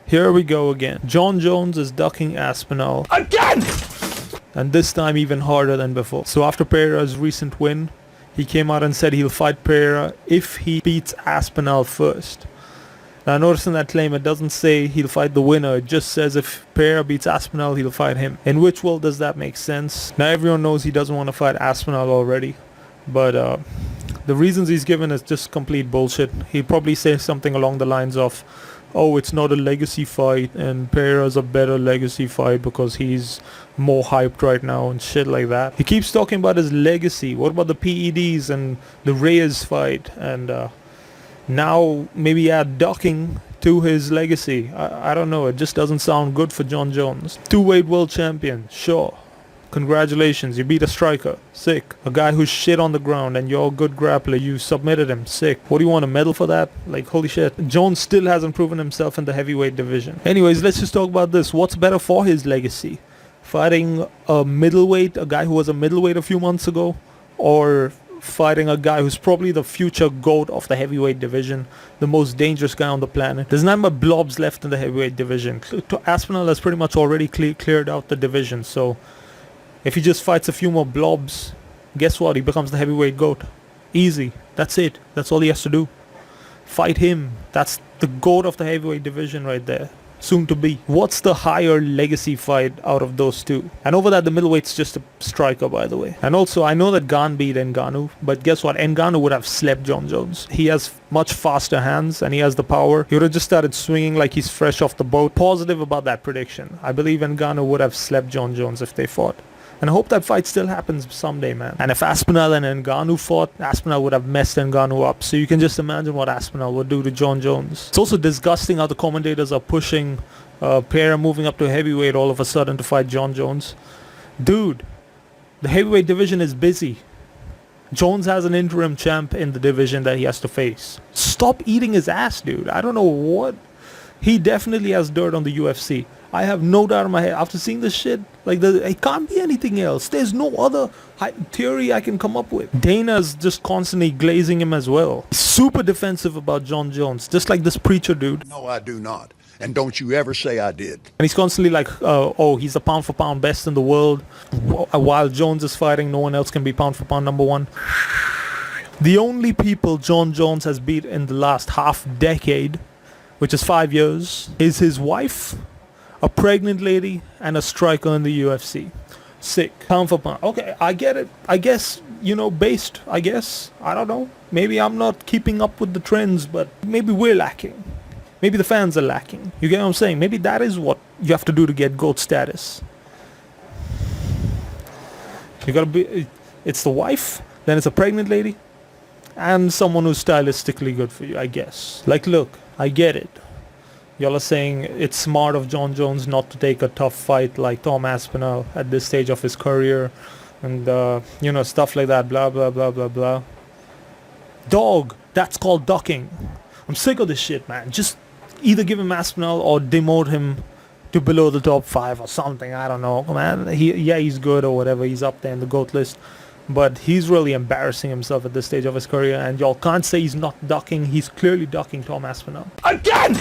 Here we go again. Jon Jones is ducking Aspinall. Again! And this time even harder than before. So after Pereira's recent win, he came out and said he'll fight Pereira if he beats Aspinall first. Now notice in that claim it doesn't say he'll fight the winner, it just says if Pereira beats Aspinall he'll fight him. In which world does that make sense? Now everyone knows he doesn't want to fight Aspinall already, but the reasons he's given is just complete bullshit. He'll probably say something along the lines of, oh, it's not a legacy fight and Pereira's a better legacy fight because he's more hyped right now and shit like that. He keeps talking about his legacy. What about the PEDs and the Reyes fight and now maybe add ducking to his legacy? I don't know, it just doesn't sound good for Jon Jones. Two-weight world champion, sure. Congratulations, you beat a striker, sick. A guy who's shit on the ground and you're a good grappler, you submitted him, sick. What do you want, a medal for that? Like, holy shit. Jones still hasn't proven himself in the heavyweight division. Anyways, let's just talk about this. What's better for his legacy? Fighting a middleweight, a guy who was a middleweight a few months ago, or fighting a guy who's probably the future GOAT of the heavyweight division, the most dangerous guy on the planet? There's not much blobs left in the heavyweight division. Aspinall has pretty much already cleared out the division, so if he just fights a few more blobs, guess what? He becomes the heavyweight GOAT. Easy. That's it. That's all he has to do. Fight him. That's the GOAT of the heavyweight division right there. Soon to be. What's the higher legacy fight out of those two? And over that, the middleweight's just a striker, by the way. And also, I know that Gane beat Ngannou, but guess what? Ngannou would have slept Jon Jones. He has much faster hands and he has the power. He would have just started swinging like he's fresh off the boat. Positive about that prediction. I believe Ngannou would have slept Jon Jones if they fought. And I hope that fight still happens someday, man. And if Aspinall and Ngannou fought, Aspinall would have messed Ngannou up. So you can just imagine what Aspinall would do to Jon Jones. It's also disgusting how the commentators are pushing Pereira moving up to heavyweight all of a sudden to fight Jon Jones. Dude, the heavyweight division is busy. Jones has an interim champ in the division that he has to face. Stop eating his ass, dude. I don't know what. He definitely has dirt on the UFC. I have no doubt in my head. After seeing this shit, like, it can't be anything else. There's no other theory I can come up with. Dana's just constantly glazing him as well. Super defensive about Jon Jones, just like this preacher dude. No, I do not. And don't you ever say I did. And he's constantly like, oh, he's the pound for pound best in the world. While Jones is fighting, no one else can be pound for pound number one. The only people Jon Jones has beat in the last half decade, which is 5 years, is his wife, a pregnant lady, and a striker in the UFC. Sick. Pound for pound. Okay, I get it. I guess, based, I guess. I don't know. Maybe I'm not keeping up with the trends, but maybe we're lacking. Maybe the fans are lacking. You get what I'm saying? Maybe that is what you have to do to get GOAT status. You gotta be... It's the wife, then it's a pregnant lady, and someone who's stylistically good for you, I guess. Like, look, I get it. Y'all are saying it's smart of Jon Jones not to take a tough fight like Tom Aspinall at this stage of his career. And, stuff like that. Blah, blah, blah, blah, blah. Dog, that's called ducking. I'm sick of this shit, man. Just either give him Aspinall or demote him to below the top 5 or something. I don't know, man. He's good or whatever. He's up there in the GOAT list. But he's really embarrassing himself at this stage of his career. And y'all can't say he's not ducking. He's clearly ducking Tom Aspinall. Again!